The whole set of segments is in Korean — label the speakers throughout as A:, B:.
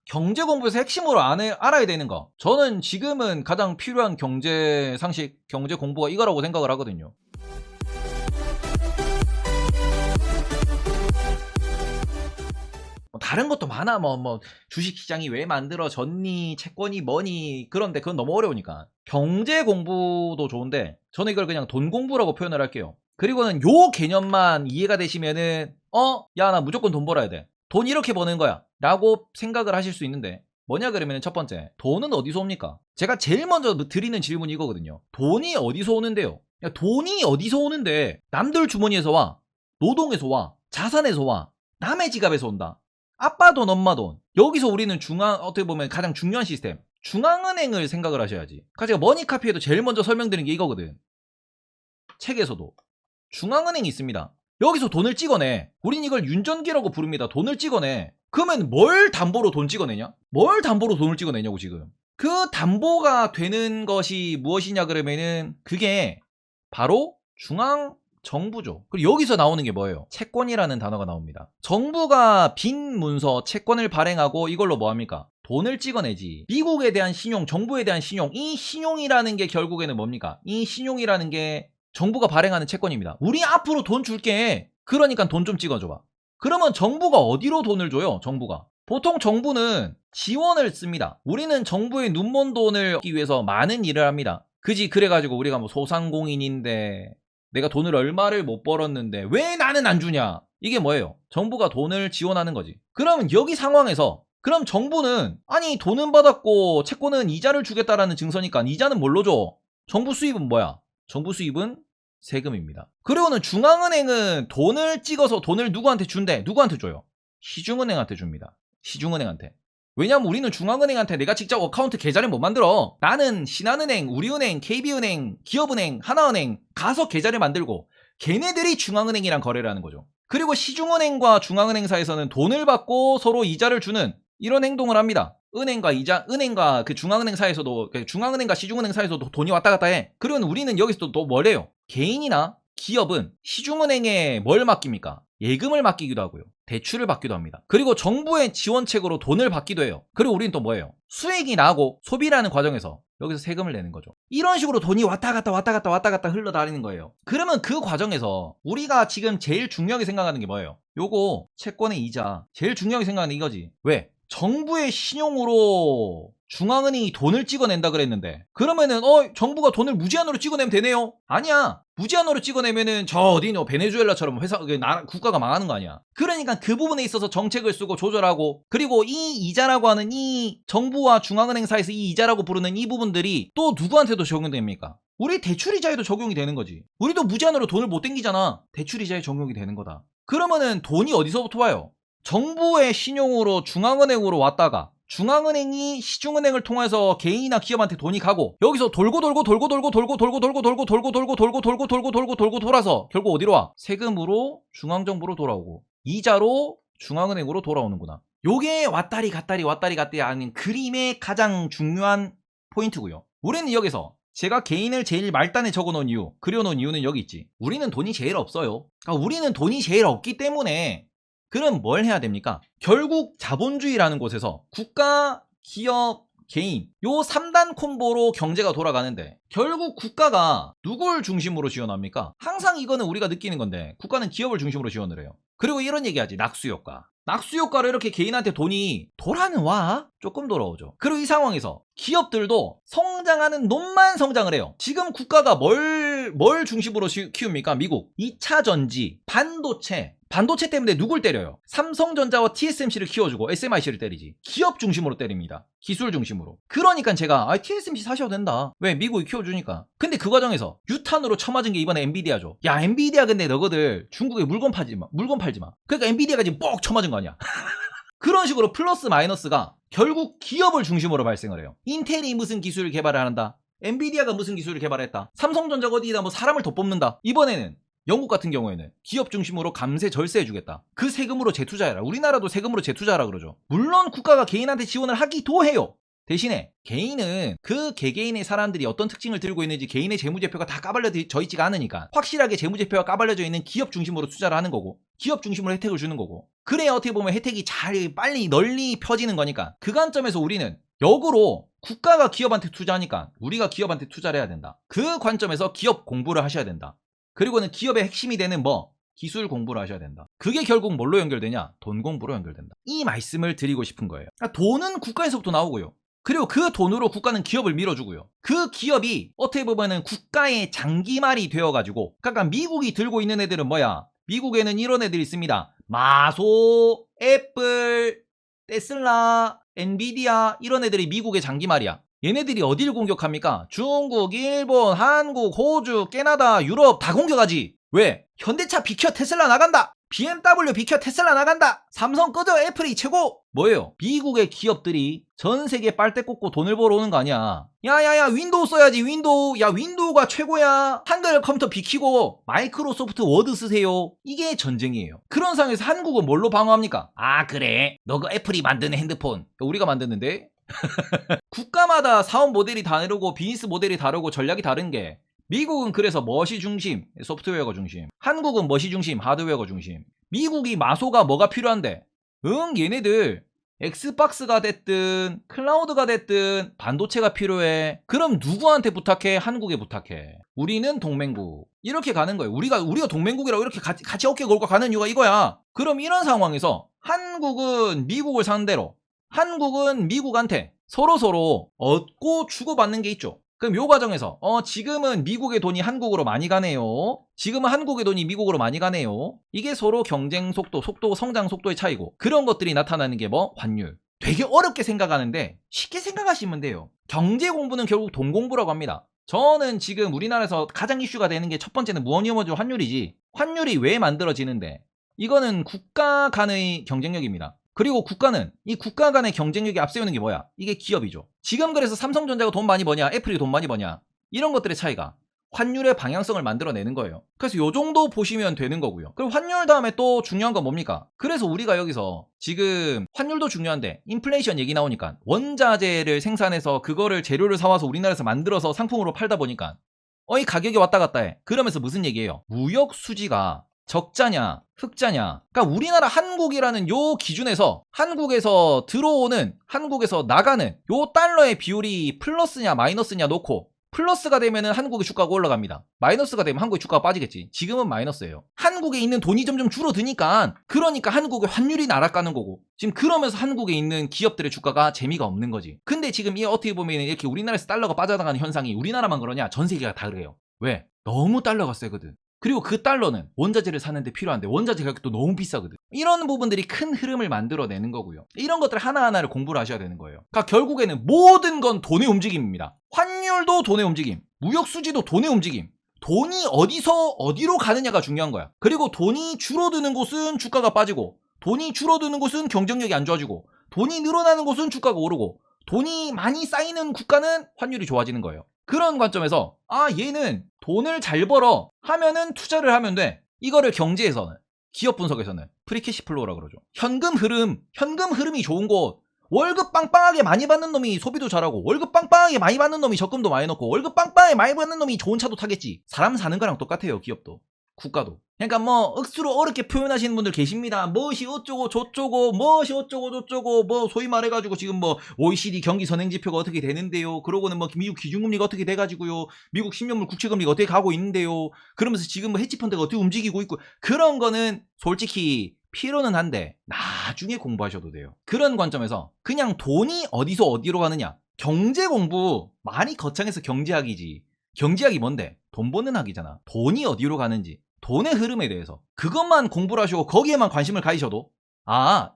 A: 경제 공부에서 핵심으로 알아야 되는 거. 저는 지금은 가장 필요한 경제 상식, 경제 공부가 이거라고 생각을 하거든요. 다른 것도 많아. 주식시장이 왜 만들어졌니, 채권이 뭐니. 그런데 그건 너무 어려우니까. 경제 공부도 좋은데 저는 이걸 그냥 돈 공부라고 표현을 할게요. 그리고는 요 개념만 이해가 되시면은 야, 나 무조건 돈 벌어야 돼. 돈 이렇게 버는 거야 라고 생각을 하실 수 있는데, 뭐냐 그러면 첫 번째, 돈은 어디서 옵니까? 제가 제일 먼저 드리는 질문이 이거거든요. 돈이 어디서 오는데요? 야, 돈이 어디서 오는데 남들 주머니에서 와, 노동에서 와, 자산에서 와, 남의 지갑에서 온다. 아빠 돈, 엄마 돈. 여기서 우리는 어떻게 보면 가장 중요한 시스템, 중앙은행을 생각을 하셔야지. 제가 머니카피에도 제일 먼저 설명드린 게 이거거든. 책에서도 중앙은행이 있습니다. 여기서 돈을 찍어내. 우린 이걸 윤전기라고 부릅니다. 돈을 찍어내. 그러면 뭘 담보로 돈 찍어내냐? 뭘 담보로 돈을 찍어내냐고 지금. 그 담보가 되는 것이 무엇이냐 그러면은 그게 바로 중앙정부죠. 그리고 여기서 나오는 게 뭐예요? 채권이라는 단어가 나옵니다. 정부가 빈 문서, 채권을 발행하고 이걸로 뭐합니까? 돈을 찍어내지. 미국에 대한 신용, 정부에 대한 신용, 이 신용이라는 게 결국에는 뭡니까? 이 신용이라는 게 정부가 발행하는 채권입니다. 우리 앞으로 돈 줄게. 그러니까 돈 좀 찍어줘봐. 그러면 정부가 어디로 돈을 줘요? 정부가. 보통 정부는 지원을 씁니다. 우리는 정부의 눈먼 돈을 얻기 위해서 많은 일을 합니다. 그래가지고 우리가 소상공인인데 내가 돈을 얼마를 못 벌었는데 왜 나는 안 주냐? 이게 뭐예요? 정부가 돈을 지원하는 거지. 그러면 여기 상황에서 그럼 정부는 아니 돈은 받았고 채권은 이자를 주겠다라는 증서니까 이자는 뭘로 줘? 정부 수입은 뭐야? 정부 수입은 세금입니다. 그리고는 중앙은행은 돈을 찍어서 돈을 누구한테 준대? 누구한테 줘요? 시중은행한테 줍니다. 시중은행한테. 왜냐면 우리는 중앙은행한테 내가 직접 어카운트 계좌를 못 만들어. 나는 신한은행, 우리은행, KB은행, 기업은행, 하나은행 가서 계좌를 만들고 걔네들이 중앙은행이랑 거래를 하는 거죠. 그리고 시중은행과 중앙은행 사이에서는 돈을 받고 서로 이자를 주는 이런 행동을 합니다. 은행과 그 중앙은행 사이에서도, 중앙은행과 시중은행 사이에서도 돈이 왔다 갔다 해. 그리고 우리는 여기서 또 뭐래요? 개인이나 기업은 시중은행에 뭘 맡깁니까? 예금을 맡기기도 하고요. 대출을 받기도 합니다. 그리고 정부의 지원책으로 돈을 받기도 해요. 그리고 우리는 또 뭐예요? 수익이 나고 소비라는 과정에서 여기서 세금을 내는 거죠. 이런 식으로 돈이 왔다 갔다 흘러다니는 거예요. 그러면 그 과정에서 우리가 지금 제일 중요하게 생각하는 게 뭐예요? 요거 채권의 이자. 제일 중요하게 생각하는 이거지. 왜? 정부의 신용으로 중앙은행이 돈을 찍어낸다 그랬는데, 그러면은 정부가 돈을 무제한으로 찍어내면 되네요? 아니야. 무제한으로 찍어내면은 베네수엘라처럼 국가가 망하는 거 아니야. 그러니까 그 부분에 있어서 정책을 쓰고 조절하고, 그리고 이 이자라고 하는 이 정부와 중앙은행 사이에서 이 이자라고 부르는 이 부분들이 또 누구한테도 적용됩니까? 우리 대출이자에도 적용이 되는 거지. 우리도 무제한으로 돈을 못 땡기잖아. 대출이자에 적용이 되는 거다. 그러면은 돈이 어디서부터 와요? 정부의 신용으로 중앙은행으로 왔다가 중앙은행이 시중은행을 통해서 개인이나 기업한테 돈이 가고, 여기서 돌고 돌아서 결국 어디로 와? 세금으로 중앙정부로 돌아오고 이자로 중앙은행으로 돌아오는구나. 요게 왔다리 갔다리 하는 그림의 가장 중요한 포인트고요. 우리는 여기서 제가 개인을 제일 말단에 적어놓은 이유, 그려놓은 이유는 여기 있지. 우리는 돈이 제일 없어요. 그러니까 우리는 돈이 제일 없기 때문에 그럼 뭘 해야 됩니까? 결국 자본주의라는 곳에서 국가, 기업, 개인 요 3단 콤보로 경제가 돌아가는데, 결국 국가가 누굴 중심으로 지원합니까? 항상 이거는 우리가 느끼는 건데 국가는 기업을 중심으로 지원을 해요. 그리고 이런 얘기하지. 낙수효과. 낙수효과로 이렇게 개인한테 돈이 돌아는 와? 조금 돌아오죠. 그리고 이 상황에서 기업들도 성장하는 놈만 성장을 해요. 지금 국가가 뭘 중심으로 키웁니까? 미국. 2차 전지, 반도체 때문에 누굴 때려요? 삼성전자와 TSMC를 키워주고 SMIC를 때리지. 기업 중심으로 때립니다. 기술 중심으로. 그러니까 제가 TSMC 사셔도 된다. 왜? 미국이 키워주니까. 근데 그 과정에서 유탄으로 쳐맞은 게 이번에 엔비디아죠. 야, 엔비디아 근데 너희들 중국에 물건 팔지 마. 그러니까 엔비디아가 지금 뻑 쳐맞은 거 아니야. 그런 식으로 플러스 마이너스가 결국 기업을 중심으로 발생을 해요. 인텔이 무슨 기술을 개발을 한다. 엔비디아가 무슨 기술을 개발했다. 삼성전자가 어디다 사람을 더 뽑는다. 이번에는 영국 같은 경우에는 기업 중심으로 감세 절세해주겠다. 그 세금으로 재투자해라. 우리나라도 세금으로 재투자하라 그러죠. 물론 국가가 개인한테 지원을 하기도 해요. 대신에 개인은 그 개개인의 사람들이 어떤 특징을 들고 있는지 개인의 재무제표가 다 까발려져 있지가 않으니까 확실하게 재무제표가 까발려져 있는 기업 중심으로 투자를 하는 거고 기업 중심으로 혜택을 주는 거고 그래야 어떻게 보면 혜택이 잘 빨리 널리 펴지는 거니까 그 관점에서 우리는 역으로 국가가 기업한테 투자하니까 우리가 기업한테 투자를 해야 된다. 그 관점에서 기업 공부를 하셔야 된다. 그리고는 기업의 핵심이 되는 기술 공부를 하셔야 된다. 그게 결국 뭘로 연결되냐? 돈 공부로 연결된다. 이 말씀을 드리고 싶은 거예요. 그러니까 돈은 국가에서부터 나오고요. 그리고 그 돈으로 국가는 기업을 밀어주고요. 그 기업이 어떻게 보면은 국가의 장기말이 되어가지고 그러니까 미국이 들고 있는 애들은 뭐야? 미국에는 이런 애들이 있습니다. 마소, 애플, 테슬라, 엔비디아 이런 애들이 미국의 장기말이야. 얘네들이 어딜 공격합니까? 중국, 일본, 한국, 호주, 캐나다, 유럽 다 공격하지. 왜? 현대차 비켜 테슬라 나간다. BMW 비켜 테슬라 나간다. 삼성 꺼져 애플이 최고. 뭐예요? 미국의 기업들이 전 세계 빨대 꽂고 돈을 벌어 오는 거 아니야. 야야야 윈도우 써야지 윈도우. 야 윈도우가 최고야. 한글 컴퓨터 비키고 마이크로소프트 워드 쓰세요. 이게 전쟁이에요. 그런 상황에서 한국은 뭘로 방어합니까? 아 그래 너 그 애플이 만드는 핸드폰 우리가 만드는데 국가마다 사업 모델이 다르고 비즈니스 모델이 다르고 전략이 다른 게 미국은 그래서 머시 중심, 소프트웨어가 중심. 한국은 머시 중심, 하드웨어가 중심. 미국이 마소가 뭐가 필요한데? 얘네들 엑스박스가 됐든 클라우드가 됐든 반도체가 필요해. 그럼 누구한테 부탁해? 한국에 부탁해. 우리는 동맹국. 이렇게 가는 거예요. 우리가 동맹국이라고 이렇게 같이 어깨 걸고 가는 이유가 이거야. 그럼 이런 상황에서 한국은 미국을 상대로, 한국은 미국한테 서로 얻고 주고받는 게 있죠. 그럼 요 과정에서 지금은 미국의 돈이 한국으로 많이 가네요. 지금은 한국의 돈이 미국으로 많이 가네요. 이게 서로 경쟁 속도, 성장 속도의 차이고 그런 것들이 나타나는 게 환율. 되게 어렵게 생각하는데 쉽게 생각하시면 돼요. 경제 공부는 결국 돈 공부라고 합니다. 저는 지금 우리나라에서 가장 이슈가 되는 게 첫 번째는 뭐죠? 환율이지. 환율이 왜 만들어지는데 이거는 국가 간의 경쟁력입니다. 그리고 국가는 이 국가 간의 경쟁력이 앞세우는 게 뭐야? 이게 기업이죠. 지금 그래서 삼성전자가 돈 많이 버냐? 애플이 돈 많이 버냐? 이런 것들의 차이가 환율의 방향성을 만들어내는 거예요. 그래서 요 정도 보시면 되는 거고요. 그리고 환율 다음에 또 중요한 건 뭡니까? 그래서 우리가 여기서 지금 환율도 중요한데 인플레이션 얘기 나오니까 원자재를 생산해서 그거를 재료를 사와서 우리나라에서 만들어서 상품으로 팔다 보니까 이 가격이 왔다 갔다 해. 그러면서 무슨 얘기예요? 무역 수지가 적자냐 흑자냐. 그러니까 우리나라 한국이라는 요 기준에서 한국에서 들어오는 한국에서 나가는 요 달러의 비율이 플러스냐 마이너스냐 놓고 플러스가 되면은 한국의 주가가 올라갑니다. 마이너스가 되면 한국의 주가가 빠지겠지. 지금은 마이너스예요. 한국에 있는 돈이 점점 줄어드니까 그러니까 한국의 환율이 날아가는 거고 지금 그러면서 한국에 있는 기업들의 주가가 재미가 없는 거지. 근데 지금 이 어떻게 보면 이렇게 우리나라에서 달러가 빠져나가는 현상이 우리나라만 그러냐? 전 세계가 다 그래요. 왜? 너무 달러가 세거든. 그리고 그 달러는 원자재를 사는데 필요한데 원자재 가격도 너무 비싸거든. 이런 부분들이 큰 흐름을 만들어내는 거고요. 이런 것들 하나하나를 공부를 하셔야 되는 거예요. 그러니까 결국에는 모든 건 돈의 움직임입니다. 환율도 돈의 움직임, 무역수지도 돈의 움직임. 돈이 어디서 어디로 가느냐가 중요한 거야. 그리고 돈이 줄어드는 곳은 주가가 빠지고 돈이 줄어드는 곳은 경쟁력이 안 좋아지고 돈이 늘어나는 곳은 주가가 오르고 돈이 많이 쌓이는 국가는 환율이 좋아지는 거예요. 그런 관점에서 얘는 돈을 잘 벌어 하면은 투자를 하면 돼. 이거를 경제에서는 기업 분석에서는 프리캐시 플로우라고 그러죠. 현금 흐름이 좋은 곳. 월급 빵빵하게 많이 받는 놈이 소비도 잘하고 월급 빵빵하게 많이 받는 놈이 적금도 많이 넣고 월급 빵빵하게 많이 받는 놈이 좋은 차도 타겠지. 사람 사는 거랑 똑같아요. 기업도 국가도. 그러니까 억수로 어렵게 표현하시는 분들 계십니다. 무엇이 어쩌고 저쩌고 무엇이 어쩌고 저쩌고 소위 말해가지고 지금 OECD 경기 선행 지표가 어떻게 되는데요. 그러고는 미국 기준금리가 어떻게 돼가지고요. 미국 10년물 국채금리가 어떻게 가고 있는데요. 그러면서 지금 헤지펀드가 어떻게 움직이고 있고 그런 거는 솔직히 필요는 한데 나중에 공부하셔도 돼요. 그런 관점에서 그냥 돈이 어디서 어디로 가느냐. 경제 공부 많이 거창해서 경제학이지. 경제학이 뭔데? 돈 버는 학이잖아. 돈이 어디로 가는지. 돈의 흐름에 대해서 그것만 공부를 하시고 거기에만 관심을 가지셔도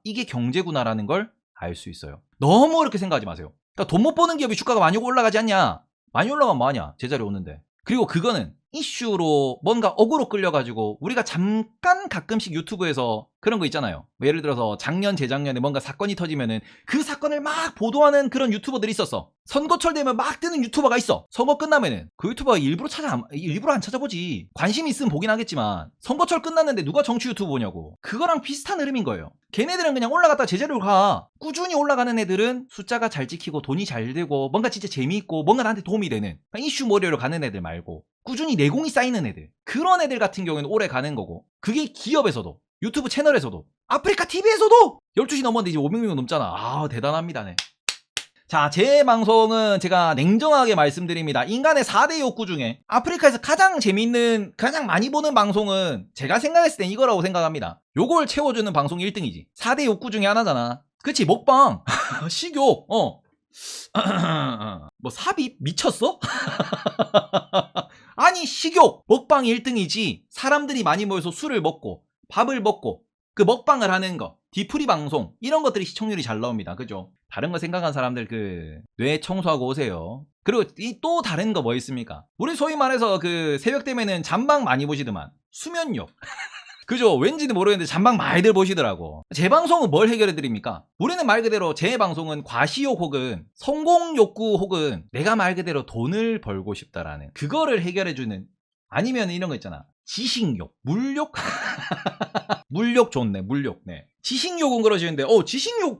A: 이게 경제구나라는 걸 알 수 있어요. 너무 어렵게 생각하지 마세요. 그러니까 돈 못 버는 기업이 주가가 많이 올라가지 않냐? 많이 올라가면 뭐하냐? 제자리 오는데. 그리고 그거는 이슈로 뭔가 억으로 끌려가지고 우리가 잠깐 가끔씩 유튜브에서 그런 거 있잖아요. 뭐 예를 들어서 작년 재작년에 뭔가 사건이 터지면은 그 사건을 막 보도하는 그런 유튜버들이 있었어. 선거철 되면 막 뜨는 유튜버가 있어. 선거 끝나면은 그 유튜버가 일부러 안 찾아보지. 관심 있으면 보긴 하겠지만 선거철 끝났는데 누가 정치 유튜브 보냐고. 그거랑 비슷한 흐름인 거예요. 걔네들은 그냥 올라갔다 제자리로 가. 꾸준히 올라가는 애들은 숫자가 잘 찍히고 돈이 잘 되고 뭔가 진짜 재미있고 뭔가 나한테 도움이 되는 이슈 머리로 가는 애들 말고 꾸준히 내공이 쌓이는 애들, 그런 애들 같은 경우에는 오래 가는 거고, 그게 기업에서도 유튜브 채널에서도 아프리카 TV에서도 12시 넘었는데 이제 500명 넘잖아. 아, 대단합니다. 네. 자, 제 방송은 제가 냉정하게 말씀드립니다. 인간의 4대 욕구 중에 아프리카에서 가장 재밌는, 가장 많이 보는 방송은 제가 생각했을 땐 이거라고 생각합니다. 요걸 채워주는 방송이 1등이지. 4대 욕구 중에 하나잖아. 그치, 먹방, 식욕, 뭐 삽입 미쳤어? 아니, 식욕, 먹방이 1등이지. 사람들이 많이 모여서 술을 먹고 밥을 먹고 그 먹방을 하는 거, 디프리 방송, 이런 것들이 시청률이 잘 나옵니다. 그죠? 다른 거 생각한 사람들 뇌 청소하고 오세요. 그리고 또 다른 거 뭐 있습니까? 우리 소위 말해서 새벽 되면은 잠방 많이 보시더만. 수면욕. 그죠? 왠지는 모르겠는데 잠방 많이들 보시더라고. 제 방송은 뭘 해결해 드립니까? 우리는 말 그대로 제 방송은 과시욕 혹은 성공 욕구 혹은 내가 말 그대로 돈을 벌고 싶다라는 그거를 해결해 주는, 아니면 이런 거 있잖아. 지식욕, 물욕? 물욕 좋네, 물욕. 네. 지식욕은 그러시는데,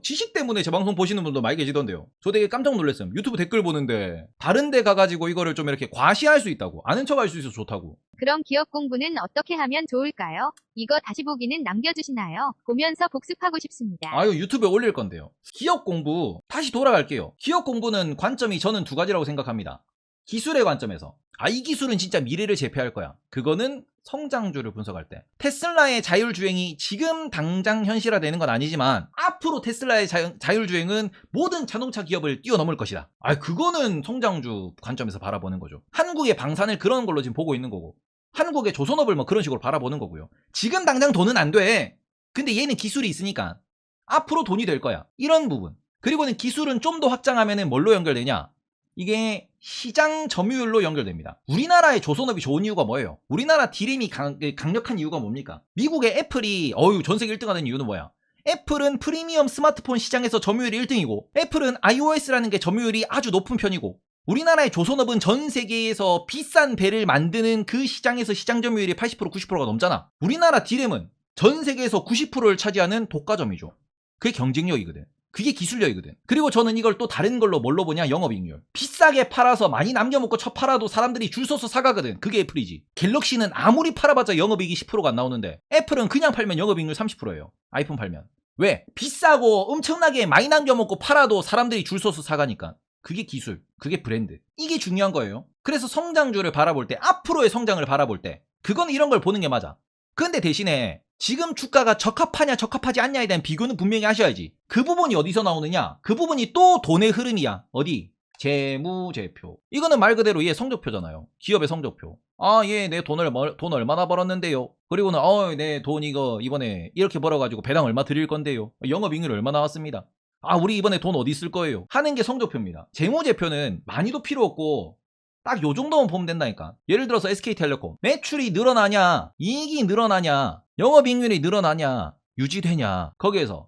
A: 지식 때문에 제 방송 보시는 분도 많이 계시던데요. 저 되게 깜짝 놀랐어요. 유튜브 댓글 보는데, 다른 데 가가지고 이거를 좀 이렇게 과시할 수 있다고. 아는 척 할 수 있어서 좋다고.
B: 그럼 기업 공부는 어떻게 하면 좋을까요? 이거 다시 보기는 남겨주시나요? 보면서 복습하고 싶습니다.
A: 아유, 유튜브에 올릴 건데요. 기업 공부, 다시 돌아갈게요. 기업 공부는 관점이 저는 2가지라고 생각합니다. 기술의 관점에서. 이 기술은 진짜 미래를 제패할 거야. 그거는 성장주를 분석할 때. 테슬라의 자율주행이 지금 당장 현실화되는 건 아니지만 앞으로 테슬라의 자율주행은 모든 자동차 기업을 뛰어넘을 것이다. 그거는 성장주 관점에서 바라보는 거죠. 한국의 방산을 그런 걸로 지금 보고 있는 거고, 한국의 조선업을 뭐 그런 식으로 바라보는 거고요. 지금 당장 돈은 안 돼. 근데 얘는 기술이 있으니까 앞으로 돈이 될 거야. 이런 부분. 그리고는 기술은 좀 더 확장하면은 뭘로 연결되냐? 이게 시장 점유율로 연결됩니다. 우리나라의 조선업이 좋은 이유가 뭐예요? 우리나라 디램이 강력한 이유가 뭡니까? 미국의 애플이 전 세계 1등 하는 이유는 뭐야? 애플은 프리미엄 스마트폰 시장에서 점유율이 1등이고 애플은 iOS라는 게 점유율이 아주 높은 편이고, 우리나라의 조선업은 전 세계에서 비싼 배를 만드는 그 시장에서 시장 점유율이 80% 90%가 넘잖아. 우리나라 디램은 전 세계에서 90%를 차지하는 독과점이죠. 그게 경쟁력이거든. 그게 기술력이거든. 그리고 저는 이걸 또 다른 걸로 뭘로 보냐? 영업이익률. 비싸게 팔아서 많이 남겨먹고 팔아도 사람들이 줄 서서 사가거든. 그게 애플이지. 갤럭시는 아무리 팔아봤자 영업이익이 10%가 안 나오는데 애플은 그냥 팔면 영업이익률 30%예요. 아이폰 팔면. 왜? 비싸고 엄청나게 많이 남겨먹고 팔아도 사람들이 줄 서서 사가니까. 그게 기술, 그게 브랜드. 이게 중요한 거예요. 그래서 성장주를 바라볼 때, 앞으로의 성장을 바라볼 때 그건 이런 걸 보는 게 맞아. 근데 대신에 지금 주가가 적합하냐 적합하지 않냐에 대한 비교는 분명히 하셔야지. 그 부분이 어디서 나오느냐? 그 부분이 또 돈의 흐름이야. 어디? 재무제표. 이거는 말 그대로 얘 성적표잖아요. 기업의 성적표. 얘 내 돈 얼마나 벌었는데요. 그리고는 내 돈 이거 이번에 이렇게 벌어가지고 배당 얼마 드릴 건데요. 영업이익률 얼마 나왔습니다. 우리 이번에 돈 어디 쓸 거예요? 하는 게 성적표입니다. 재무제표는 많이도 필요 없고 딱 요 정도만 보면 된다니까. 예를 들어서 SK텔레콤 매출이 늘어나냐, 이익이 늘어나냐, 영업이익률이 늘어나냐, 유지되냐, 거기에서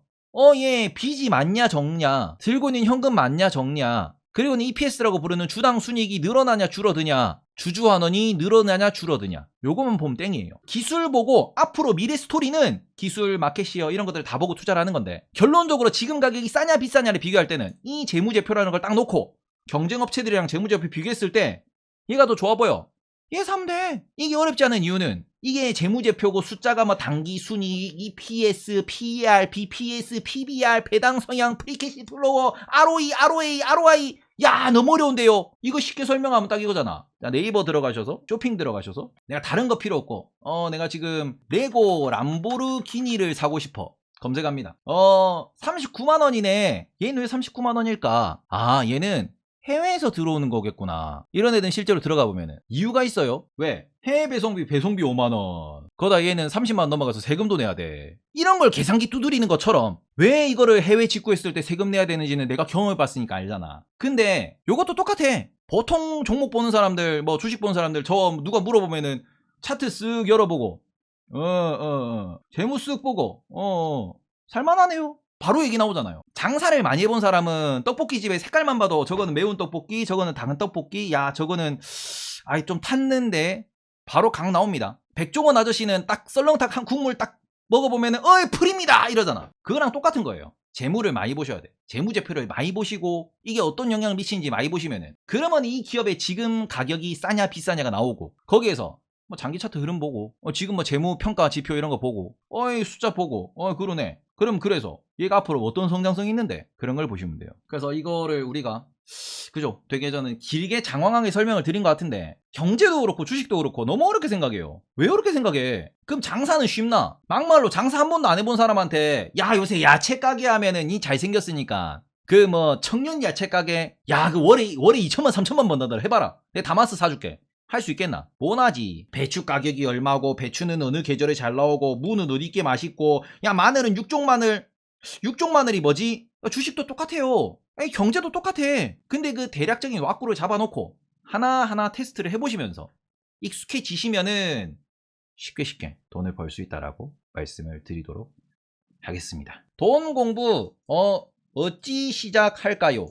A: 얘 빚이 많냐 적냐, 들고 있는 현금 많냐 적냐, 그리고는 EPS라고 부르는 주당 순이익이 늘어나냐 줄어드냐, 주주환원이 늘어나냐 줄어드냐, 요거만 보면 땡이에요. 기술 보고 앞으로 미래 스토리는 기술, 마켓시어 이런 것들을 다 보고 투자를 하는 건데, 결론적으로 지금 가격이 싸냐 비싸냐를 비교할 때는 이 재무제표라는 걸 딱 놓고 경쟁업체들이랑 재무제표 비교했을 때 얘가 더 좋아 보여. 얘 사면 돼. 이게 어렵지 않은 이유는 이게 재무제표고 숫자가 뭐 당기, 순이익, EPS, PER, BPS, PBR, 배당 성향, 프리캐시 플로우, ROE, ROA, ROI. 야, 너무 어려운데요. 이거 쉽게 설명하면 딱 이거잖아. 자, 네이버 들어가셔서 쇼핑 들어가셔서 내가 다른 거 필요 없고 내가 지금 레고 람보르기니를 사고 싶어. 검색합니다. 39만 원이네. 얘는 왜 39만 원일까? 얘는 해외에서 들어오는 거겠구나. 이런 애들은 실제로 들어가 보면은 이유가 있어요. 왜? 해외 배송비 5만원. 거다 얘는 30만원 넘어가서 세금도 내야 돼. 이런 걸 계산기 두드리는 것처럼 왜 이거를 해외 직구했을 때 세금 내야 되는지는 내가 경험해봤으니까 알잖아. 근데 요것도 똑같아. 보통 종목 보는 사람들, 뭐 주식 보는 사람들, 저 누가 물어보면은 차트 쓱 열어보고 재무 쓱 보고 살만하네요. 바로 얘기 나오잖아요. 장사를 많이 해본 사람은 떡볶이 집의 색깔만 봐도 저거는 매운 떡볶이, 저거는 당근 떡볶이, 야 저거는 아이 좀 탔는데 바로 각 나옵니다. 백종원 아저씨는 딱 썰렁탕 한 국물 딱 먹어보면은 어이 풀입니다 이러잖아. 그거랑 똑같은 거예요. 재무를 많이 보셔야 돼. 재무제표를 많이 보시고 이게 어떤 영향을 미치는지 많이 보시면은 그러면 이 기업의 지금 가격이 싸냐 비싸냐가 나오고 거기에서 뭐 장기 차트 흐름 보고 지금 뭐 재무 평가 지표 이런 거 보고 어이 숫자 보고 그러네. 그럼 그래서 얘가 앞으로 어떤 성장성이 있는데 그런 걸 보시면 돼요. 그래서 이거를 우리가 그죠? 되게 저는 길게 장황하게 설명을 드린 것 같은데 경제도 그렇고 주식도 그렇고 너무 어렵게 생각해요. 왜 어렵게 생각해? 그럼 장사는 쉽나? 막말로 장사 한 번도 안 해본 사람한테 야 요새 야채 가게 하면은 이 잘생겼으니까 그 뭐 청년 야채 가게 야 그 월에 2천만 3천만 번다들 해봐라. 내 다마스 사줄게. 할 수 있겠나? 못하지. 배추 가격이 얼마고 배추는 어느 계절에 잘 나오고 무는 어디께 맛있고 야 마늘은 육종 마늘이 뭐지? 주식도 똑같아요. 아니, 경제도 똑같아. 근데 그 대략적인 왁구를 잡아놓고 하나하나 테스트를 해보시면서 익숙해지시면은 쉽게 돈을 벌 수 있다라고 말씀을 드리도록 하겠습니다. 돈 공부 어찌 시작할까요?